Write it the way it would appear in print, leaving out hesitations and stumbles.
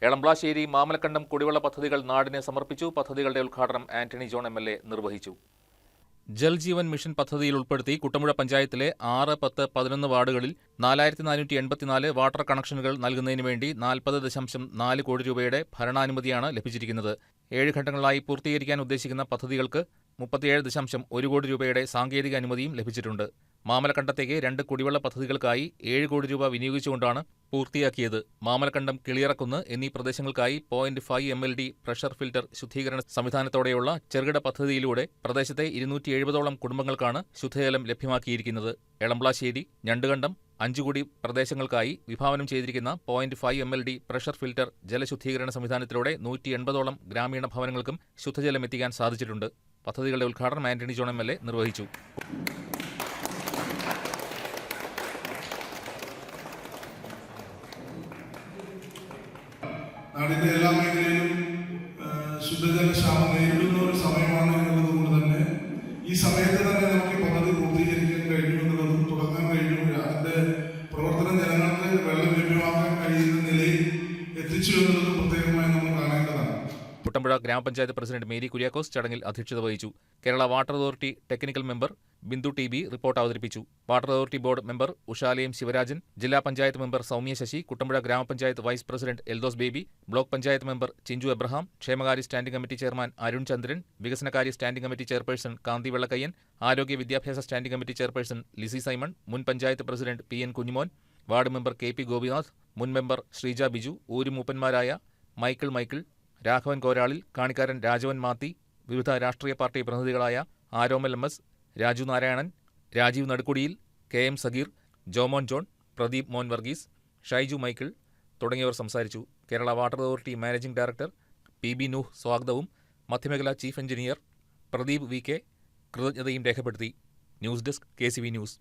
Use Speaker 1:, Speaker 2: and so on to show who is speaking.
Speaker 1: എളംപ്ലാശ്ശേരി മാമലക്കണ്ടം കുടിവെള്ള പദ്ധതികൾ നാടിനെ സമർപ്പിച്ചു. പദ്ധതികളുടെ ഉദ്ഘാടനം ആന്റണി ജോൺ MLA നിർവഹിച്ചു. ജൽജീവൻ മിഷൻ പദ്ധതിയിൽ ഉൾപ്പെടുത്തി കുട്ടമ്പുഴ പഞ്ചായത്തിലെ 6, 10, 11 വാർഡുകളിൽ 4484 വാട്ടർ കണക്ഷനുകൾ നൽകുന്നതിനു വേണ്ടി 40.4 കോടി രൂപയുടെ ഭരണാനുമതിയാണ് ലഭിച്ചിരിക്കുന്നത്. 7 ഘട്ടങ്ങളായി പൂർത്തീകരിക്കാൻ ഉദ്ദേശിക്കുന്ന പദ്ധതികൾക്ക് 37.1 കോടി രൂപയുടെ സാങ്കേതിക അനുമതിയും ലഭിച്ചിട്ടുണ്ട്. മാമലക്കണ്ടത്തേക്ക് 2 കുടിവെള്ള പദ്ധതികൾക്കായി 7 കോടി രൂപ വിനിയോഗിച്ചുകൊണ്ടാണ് പൂർത്തിയാക്കിയത്. മാമലക്കണ്ടം, കിളിയറക്കുന്ന് എന്നീ പ്രദേശങ്ങൾക്കായി 0.5 MLD പ്രഷർ ഫിൽറ്റർ ശുദ്ധീകരണ സംവിധാനത്തോടെയുള്ള ചെറുകിട പദ്ധതിയിലൂടെ പ്രദേശത്തെ 270ഓളം കുടുംബങ്ങൾക്കാണ് ശുദ്ധജലം ലഭ്യമാക്കിയിരിക്കുന്നത്. എളംപ്ലാശ്ശേരി, ഞണ്ടുകണ്ടം, 5 കോടി പ്രദേശങ്ങൾക്കായി വിഭാവനം ചെയ്തിരിക്കുന്ന 0.5 MLD പ്രഷർ ഫിൽറ്റർ ജലശുദ്ധീകരണ സംവിധാനത്തിലൂടെ 180ഓളം ഗ്രാമീണ ഭവനങ്ങൾക്കും ശുദ്ധജലം എത്തിക്കാൻ സാധിച്ചിട്ടുണ്ട്. പദ്ധതികളുടെ ഉദ്ഘാടനം ആന്റണി ജോൺ MLA നിർവഹിച്ചു.
Speaker 2: നാടിന്റെ എല്ലാ മേഖലയിലും ശുദ്ധജല ക്ഷാമം നേരിടുന്ന ഒരു സമയമാണ് എന്നുള്ളത് കൊണ്ട് തന്നെ ഈ സമയത്ത് തന്നെ നമുക്ക് പദ്ധതി പൂർത്തീകരിക്കാൻ കഴിഞ്ഞു എന്നുള്ളതും തുടങ്ങാൻ കഴിഞ്ഞു. അതിന്റെ പ്രവർത്തനം ജനങ്ങൾക്ക് വെള്ളം ലഭ്യമാക്കാൻ കഴിയുന്ന നിലയിൽ എത്തിച്ചു എന്നുള്ളത് പ്രത്യേകമായി നമ്മൾ കാണേണ്ടതാണ്.
Speaker 1: കുട്ടമ്പുഴ ഗ്രാമപഞ്ചായത്ത് പ്രസിഡന്റ് മേരി കുര്യാക്കോസ് ചടങ്ങിൽ അധ്യക്ഷത വഹിച്ചു. Kerala water authority technical member Bindu TB report അവതരിപ്പിച്ചു. Water authority board member Ushalayam Sivarajan, ജില്ലാ പഞ്ചായത്ത് മെമ്പർ സൗമ്യ ശശി, കുട്ടമ്പുഴ ഗ്രാമപഞ്ചായത്ത് vice president Eldhose Baby, block panchayat member Chinchu Abraham, ക്ഷേമകാര്യ standing committee chairman Arun Chandran, വികസനകാര്യ standing committee chairperson Kanthi Vellakkayyan, ആരോഗ്യ വിദ്യാഭ്യാസ standing committee chairperson Lissy Simon, മുൻ panchayat president PN Kunjumon, ward member KP Gopinath, മുൻ മെമ്പർ ശ്രീജ ബിജു, ഊരുമൂപ്പന്മാരായ മൈക്കിൾ, രാഘവൻ കോരാളിൽ, കാണിക്കാരൻ രാജവൻ മാത്തി, വിവിധ രാഷ്ട്രീയ പാർട്ടി പ്രതിനിധികളായ ആരോമൽ MS, രാജു നാരായണൻ, രാജീവ് നടുക്കുടിയിൽ, KM സഗീർ, ജോമോൻ ജോൺ, പ്രദീപ് മോൻ വർഗീസ്, ഷൈജു മൈക്കിൾ തുടങ്ങിയവർ സംസാരിച്ചു. Kerala water authority managing director PB Nooh സ്വാഗതവും മധ്യമേഖലാ ചീഫ് എഞ്ചിനീയർ പ്രദീപ് VK കൃതജ്ഞതയും രേഖപ്പെടുത്തി. News desk KCV news.